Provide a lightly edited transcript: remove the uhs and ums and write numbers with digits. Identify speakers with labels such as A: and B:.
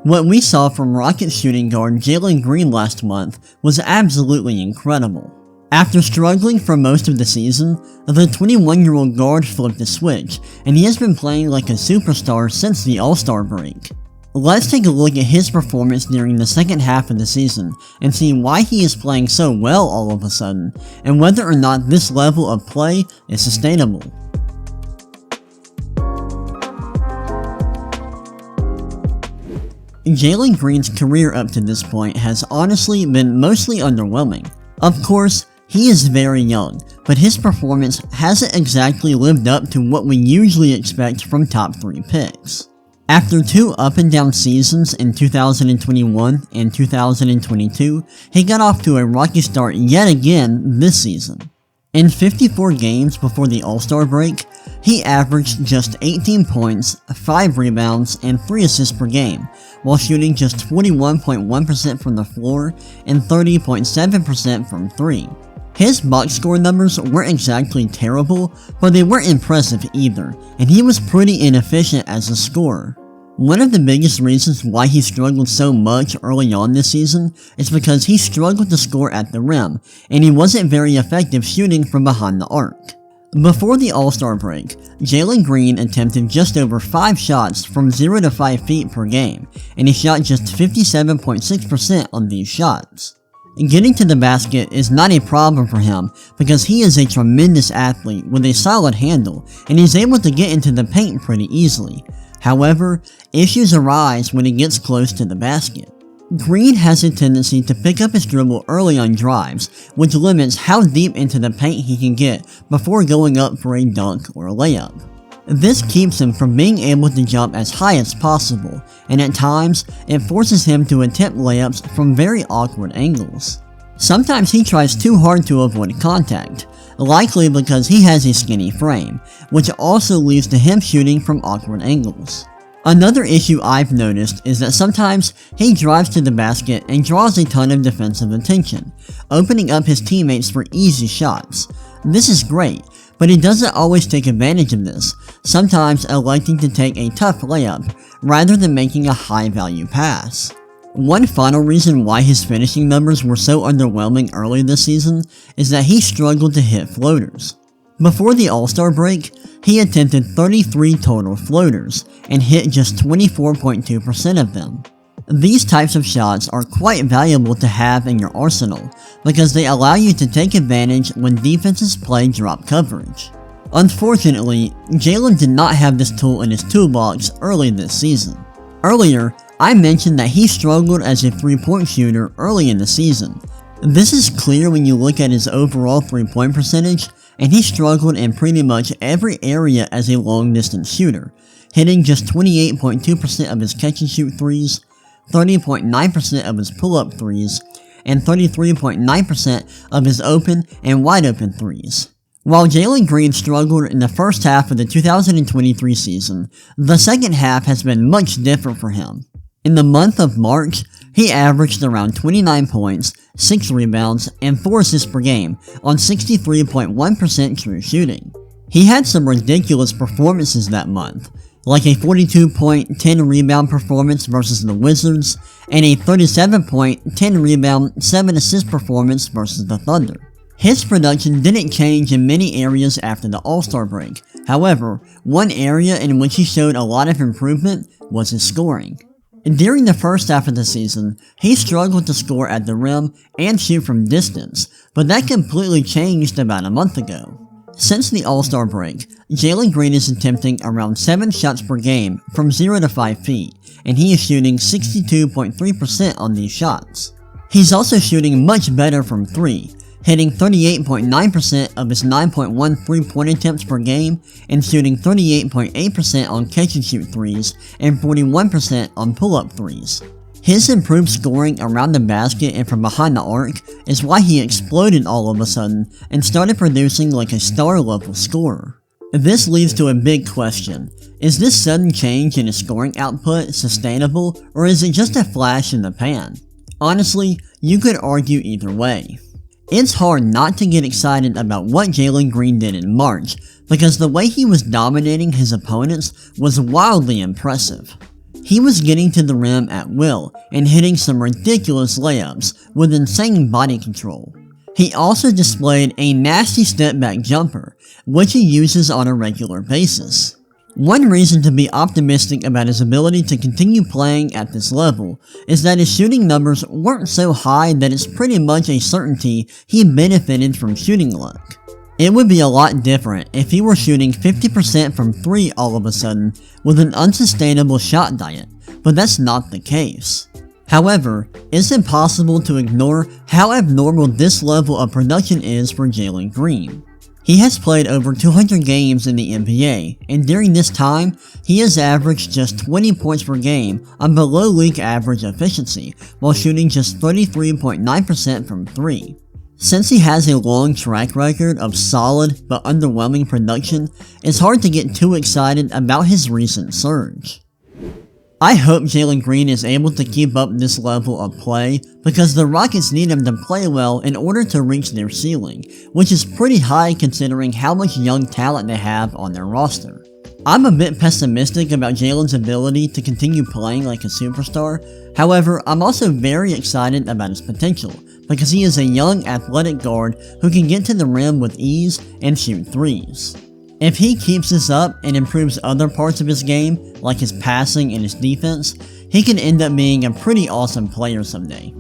A: What we saw from Rockets shooting guard Jalen Green last month was absolutely incredible. After struggling for most of the season, the 21-year-old guard flipped a switch, and he has been playing like a superstar since the All-Star break. Let's take a look at his performance during the second half of the season and see why he is playing so well all of a sudden, and whether or not this level of play is sustainable. Jalen Green's career up to this point has honestly been mostly underwhelming. Of course, he is very young, but his performance hasn't exactly lived up to what we usually expect from top 3 picks. After 2 up and down seasons in 2021 and 2022, he got off to a rocky start yet again this season. In 54 games before the All-Star break, he averaged just 18 points, 5 rebounds, and 3 assists per game, while shooting just 41.1% from the floor and 30.7% from 3. His box score numbers weren't exactly terrible, but they weren't impressive either, and he was pretty inefficient as a scorer. One of the biggest reasons why he struggled so much early on this season is because he struggled to score at the rim, and he wasn't very effective shooting from behind the arc. Before the All-Star break, Jalen Green attempted just over 5 shots from 0 to 5 feet per game, and he shot just 57.6% on these shots. Getting to the basket is not a problem for him because he is a tremendous athlete with a solid handle, and he's able to get into the paint pretty easily. However, issues arise when he gets close to the basket. Green has a tendency to pick up his dribble early on drives, which limits how deep into the paint he can get before going up for a dunk or a layup. This keeps him from being able to jump as high as possible, and at times, it forces him to attempt layups from very awkward angles. Sometimes he tries too hard to avoid contact, likely because he has a skinny frame, which also leads to him shooting from awkward angles. Another issue I've noticed is that sometimes he drives to the basket and draws a ton of defensive attention, opening up his teammates for easy shots. This is great, but he doesn't always take advantage of this, sometimes electing to take a tough layup rather than making a high-value pass. One final reason why his finishing numbers were so underwhelming early this season is that he struggled to hit floaters. Before the All-Star break, he attempted 33 total floaters and hit just 24.2% of them. These types of shots are quite valuable to have in your arsenal because they allow you to take advantage when defenses play drop coverage. Unfortunately, Jalen did not have this tool in his toolbox early this season. Earlier, I mentioned that he struggled as a 3-point shooter early in the season. This is clear when you look at his overall 3-point percentage, and he struggled in pretty much every area as a long-distance shooter, hitting just 28.2% of his catch-and-shoot threes, 30.9% of his pull-up threes, and 33.9% of his open and wide-open threes. While Jalen Green struggled in the first half of the 2023 season, the second half has been much different for him. In the month of March, he averaged around 29 points, 6 rebounds, and 4 assists per game on 63.1% true shooting. He had some ridiculous performances that month, like a 42-point, 10-rebound performance versus the Wizards, and a 37-point, 10-rebound, 7-assist performance versus the Thunder. His production didn't change in many areas after the All-Star break. However, one area in which he showed a lot of improvement was his scoring. During the first half of the season, he struggled to score at the rim and shoot from distance, but that completely changed about a month ago. Since the All-Star break, Jalen Green is attempting around 7 shots per game from 0 to 5 feet, and he is shooting 62.3% on these shots. He's also shooting much better from 3, hitting 38.9% of his 9.1 3-point attempts per game and shooting 38.8% on catch-and-shoot threes and 41% on pull-up threes. His improved scoring around the basket and from behind the arc is why he exploded all of a sudden and started producing like a star-level scorer. This leads to a big question. Is this sudden change in his scoring output sustainable, or is it just a flash in the pan? Honestly, you could argue either way. It's hard not to get excited about what Jalen Green did in March, because the way he was dominating his opponents was wildly impressive. He was getting to the rim at will and hitting some ridiculous layups with insane body control. He also displayed a nasty step-back jumper, which he uses on a regular basis. One reason to be optimistic about his ability to continue playing at this level is that his shooting numbers weren't so high that it's pretty much a certainty he benefited from shooting luck. It would be a lot different if he were shooting 50% from 3 all of a sudden with an unsustainable shot diet, but that's not the case. However, it's impossible to ignore how abnormal this level of production is for Jalen Green. He has played over 200 games in the NBA, and during this time, he has averaged just 20 points per game on below league average efficiency, while shooting just 33.9% from 3. Since he has a long track record of solid but underwhelming production, it's hard to get too excited about his recent surge. I hope Jalen Green is able to keep up this level of play because the Rockets need him to play well in order to reach their ceiling, which is pretty high considering how much young talent they have on their roster. I'm a bit pessimistic about Jalen's ability to continue playing like a superstar, however, I'm also very excited about his potential because he is a young athletic guard who can get to the rim with ease and shoot threes. If he keeps this up and improves other parts of his game, like his passing and his defense, he can end up being a pretty awesome player someday.